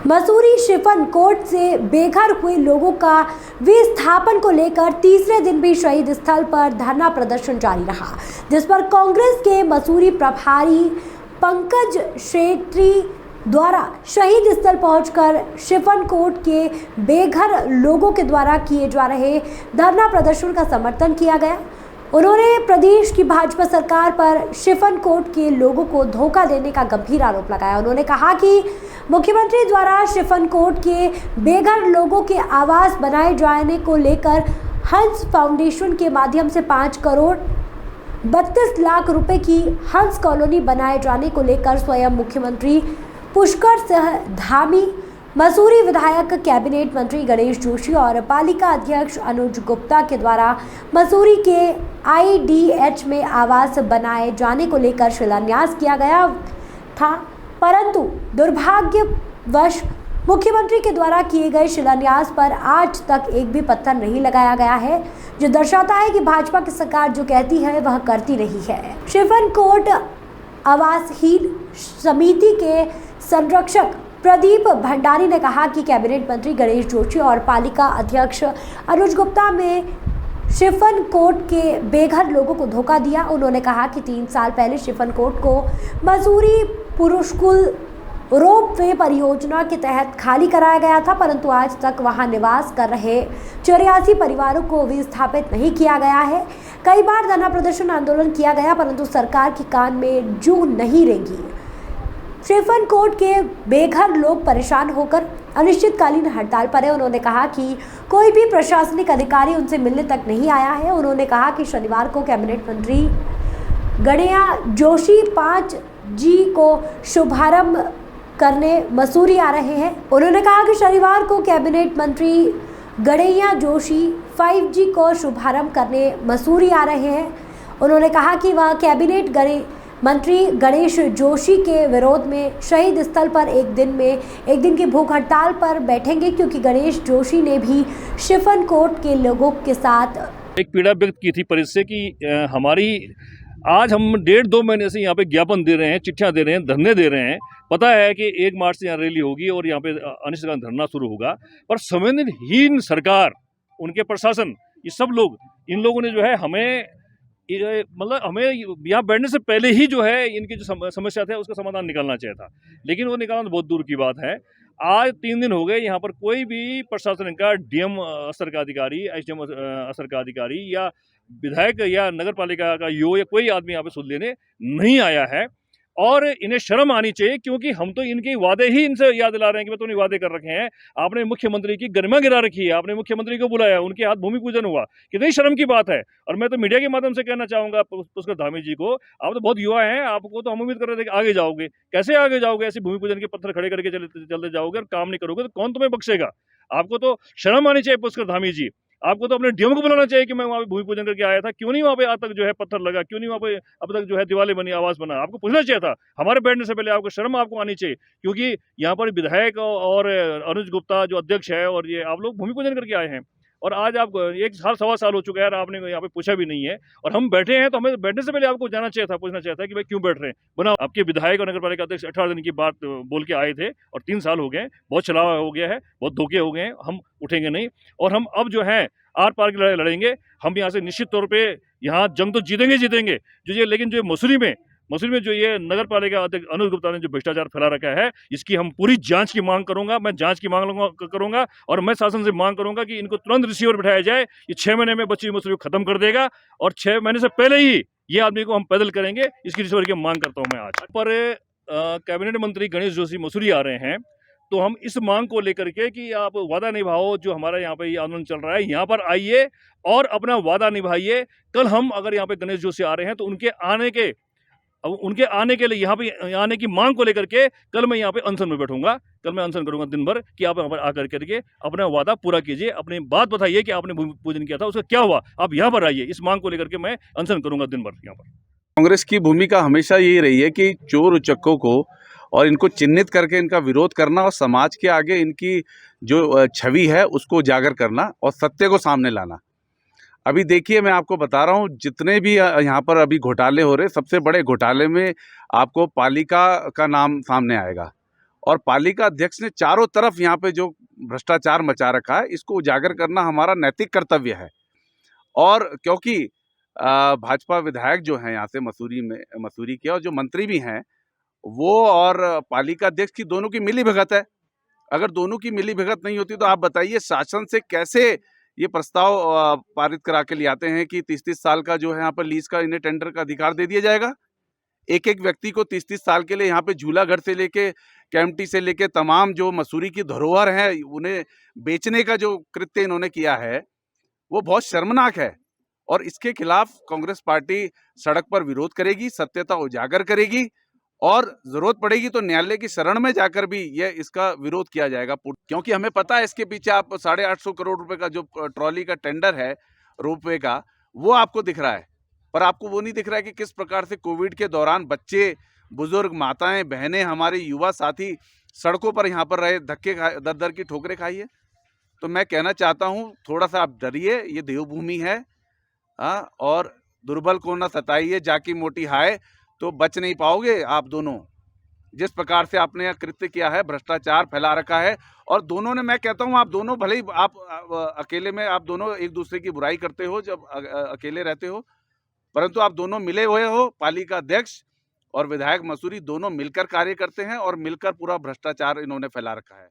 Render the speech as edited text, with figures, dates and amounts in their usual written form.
Mussoorie chiffon court से बेघर हुए लोगों का विस्थापन को लेकर तीसरे दिन भी शहीद स्थल पर धरना प्रदर्शन जारी रहा, जिस पर कांग्रेस के मसूरी प्रभारी पंकज शेट्टी द्वारा शहीद स्थल पहुंचकर शिफन कोर्ट के बेघर लोगों के द्वारा किए जा रहे धरना प्रदर्शन का समर्थन किया गया। उन्होंने प्रदेश की भाजपा सरकार पर शिफन कोर्ट के लोगों को धोखा देने का गंभीर आरोप लगाया। उन्होंने कहा कि मुख्यमंत्री द्वारा शिफन कोर्ट के बेघर लोगों के आवास बनाए जाने को लेकर हंस फाउंडेशन के माध्यम से 5 करोड़ 32 लाख रुपए की हंस कॉलोनी बनाए जाने को लेकर स्वयं मुख्यमंत्री पुष्कर सिंह धामी, मसूरी विधायक कैबिनेट मंत्री गणेश जोशी और पालिका अध्यक्ष अनुज गुप्ता के द्वारा मसूरी के IDH में आवास बनाए जाने को लेकर शिलान्यास किया गया था, परंतु दुर्भाग्यवश मुख्यमंत्री के द्वारा किए गए शिलान्यास पर आज तक एक भी पत्थर नहीं लगाया गया है, जो दर्शाता है कि भाजपा की सरकार जो कहती है वह करती रही है। शिफन कोर्ट आवासहीन समिति के संरक्षक प्रदीप भंडारी ने कहा कि कैबिनेट मंत्री गणेश जोशी और पालिका अध्यक्ष अनुज गुप्ता में शिफन कोर्ट के बेघर लोगों को धोखा दिया। उन्होंने कहा कि 3 साल पहले शिफन कोर्ट को मसूरी पुरुषकुल रोपवे परियोजना के तहत खाली कराया गया था, परंतु आज तक वहां निवास कर रहे 84 परिवारों को विस्थापित नहीं किया गया है। कई बार धरना प्रदर्शन आंदोलन किया गया, परंतु सरकार की कान में जू नहीं रेंगी। शिफन कोर्ट के बेघर लोग परेशान होकर अनिश्चितकालीन हड़ताल पर है। उन्होंने कहा कि कोई भी प्रशासनिक अधिकारी उनसे मिलने तक नहीं आया है। उन्होंने कहा कि शनिवार को कैबिनेट मंत्री गणेश जोशी 5G को शुभारंभ करने मसूरी आ रहे हैं। उन्होंने कहा कि शनिवार को कैबिनेट मंत्री गणेश जोशी 5G को शुभारंभ करने मसूरी आ रहे हैं। उन्होंने कहा कि वह कैबिनेट मंत्री गणेश जोशी के विरोध में शहीद स्थल पर एक दिन की भूख हड़ताल पर बैठेंगे, क्योंकि गणेश जोशी ने भी शिफन कोर्ट के लोगों के साथ एक पीड़ा व्यक्त की थी परिस से कि हमारी आज हम 1.5-2 महीने से यहाँ पे ज्ञापन दे रहे हैं, चिट्ठियाँ दे रहे हैं, धरने दे रहे हैं। पता है कि 1 मार्च से यहाँ रैली होगी और यहाँ पे अनिश्चितकालीन धरना शुरू होगा, पर संवेदनहीन सरकार, उनके प्रशासन, ये सब लोग, इन लोगों ने जो है हमें यहाँ बैठने से पहले ही जो है इनकी जो समस्या था उसका समाधान निकालना चाहिए था, लेकिन वो निकालना तो बहुत दूर की बात है। आज 3 दिन हो गए, यहाँ पर कोई भी प्रशासन का DM स्तर का अधिकारी, SDM स्तर का अधिकारी या विधायक या नगर पालिका का या कोई आदमी यहाँ पे सुध लेने नहीं आया है। और इन्हें शर्म आनी चाहिए, क्योंकि हम तो इनके वादे ही इनसे याद दिला रहे हैं कि मैं तो नहीं वादे कर रखे हैं। आपने मुख्यमंत्री की गरिमा गिरा रखी है, आपने मुख्यमंत्री को बुलाया, उनके हाथ भूमि पूजन हुआ, कितनी शर्म की बात है। और मैं तो मीडिया के माध्यम से कहना चाहूंगा पुष्कर धामी जी को, आप तो बहुत युवा हैं, आपको तो हम उम्मीद कर रहे थे कि आगे जाओगे। कैसे आगे जाओगे? ऐसे भूमि पूजन के पत्थर खड़े करके चलते जाओगे और काम नहीं करोगे तो कौन तुम्हें बख्शेगा? आपको तो शर्म आनी चाहिए पुष्कर धामी जी। आपको तो अपने DM को बुलाना चाहिए कि मैं वहाँ पे भूमि पूजन करके आया था, क्यों नहीं वहाँ पे आज तक जो है पत्थर लगा, क्यों नहीं वहाँ पे अब तक जो है दीवारें बनी, आवास बना। आपको पूछना चाहिए था, हमारे बैठने से पहले आपको शर्म आपको आनी चाहिए, क्योंकि यहाँ पर विधायक और अनुज गुप्ता जो अध्यक्ष है और ये आप लोग भूमि पूजन करके आए हैं और आज आप 1 साल 1.25 साल हो चुका है और आपने यहाँ पे पूछा भी नहीं है। और हम बैठे हैं तो हमें बैठने से पहले आपको जाना चाहिए था, पूछना चाहिए था कि भाई क्यों बैठ रहे हैं। बनाओ, आपके विधायक और नगर पालिका अध्यक्ष 18 दिन की बात बोल के आए थे और 3 साल हो गए, बहुत छलावा हो गया है, बहुत धोखे हो गए हैं। हम उठेंगे नहीं और हम अब जो है आर पार की लड़ाई लड़ेंगे। हम यहाँ से निश्चित तौर पे यहाँ जंग तो जीतेंगे जो ये, लेकिन जो मसूरी में जो ये नगर पालिका अध्यक्ष अनुज गुप्ता ने जो भ्रष्टाचार फैला रखा है, इसकी हम पूरी जांच की मांग करूंगा। मैं जांच की मांग करूंगा और मैं शासन से मांग करूंगा कि इनको तुरंत रिसीवर बिठाया जाए। ये 6 महीने में बच्ची मसूरी खत्म कर देगा और 6 महीने से पहले ही ये आदमी को हम पैदल करेंगे। इसकी रिसीवर की मांग करता हूँ मैं आज। पर कैबिनेट मंत्री गणेश जोशी मसूरी आ रहे हैं, तो हम इस मांग को लेकर के कि आप वादा निभाओ, जो हमारा यहाँ पे ये आंदोलन चल रहा है, यहाँ पर आइए और अपना वादा निभाइए। कल हम अगर यहाँ पे गणेश जोशी आ रहे हैं तो उनके आने के लिए यहाँ पे आने की मांग को लेकर के कल मैं यहाँ पे अनशन में बैठूंगा। कल मैं अनशन करूंगा दिन भर कि आप यहाँ पर आकर करके अपना वादा पूरा कीजिए, अपनी बात बताइए कि आपने भूमि पूजन किया था उसका क्या हुआ, आप यहाँ पर आइए। इस मांग को लेकर के मैं अनशन करूंगा दिन भर यहाँ पर। कांग्रेस की भूमिका हमेशा यही रही है कि चोर उचक्कों को और इनको चिन्हित करके इनका विरोध करना और समाज के आगे इनकी जो छवि है उसको उजागर करना और सत्य को सामने लाना। अभी देखिए, मैं आपको बता रहा हूँ, जितने भी यहाँ पर अभी घोटाले हो रहे, सबसे बड़े घोटाले में आपको पालिका का नाम सामने आएगा और पालिका अध्यक्ष ने चारों तरफ यहाँ पे जो भ्रष्टाचार मचा रखा है, इसको उजागर करना हमारा नैतिक कर्तव्य है। और क्योंकि भाजपा विधायक जो हैं यहाँ से मसूरी के, और जो मंत्री भी हैं, वो और पालिका अध्यक्ष की दोनों की मिलीभगत है। अगर दोनों की मिलीभगत नहीं होती तो आप बताइए शासन से कैसे ये प्रस्ताव पारित करा के ले आते हैं कि 30-30 साल का जो है यहाँ पर लीज का, इन्हें टेंडर का अधिकार दे दिया जाएगा। एक-एक व्यक्ति को 30-30 साल के लिए यहाँ पे झूलाघर से लेके, केम्प्टी से लेके तमाम जो मसूरी की धरोहर है, उन्हें बेचने का जो कृत्य इन्होंने किया है, वो बहुत शर्मनाक है। और इसके खिलाफ कांग्रेस पार्टी सड़क पर विरोध करेगी, सत्यता उजागर करेगी, और जरूरत पड़ेगी तो न्यायालय की शरण में जाकर भी इसका विरोध किया जाएगा। क्योंकि हमें पता है इसके पीछे आप 850 करोड़ रुपए का जो ट्रॉली का टेंडर है रोपवे का, वो आपको दिख रहा है, पर आपको वो नहीं दिख रहा है कि किस प्रकार से कोविड के दौरान बच्चे, बुजुर्ग, माताएं, बहनें, हमारे युवा साथी सड़कों पर यहाँ पर रहे, धक्के खाए, दर की ठोकरें खाई है। तो मैं कहना चाहता हूँ, थोड़ा सा आप डरिए, ये देवभूमि है, और दुर्बल को न सताइए, जाकी मोटी हाय, तो बच नहीं पाओगे आप दोनों। जिस प्रकार से आपने यह कृत्य किया है, भ्रष्टाचार फैला रखा है, और दोनों ने, मैं कहता हूं, आप दोनों भले ही आप अकेले में आप दोनों एक दूसरे की बुराई करते हो जब अकेले रहते हो, परंतु आप दोनों मिले हुए हो। पालिका अध्यक्ष और विधायक मसूरी दोनों मिलकर कार्य करते हैं और मिलकर पूरा भ्रष्टाचार इन्होंने फैला रखा है।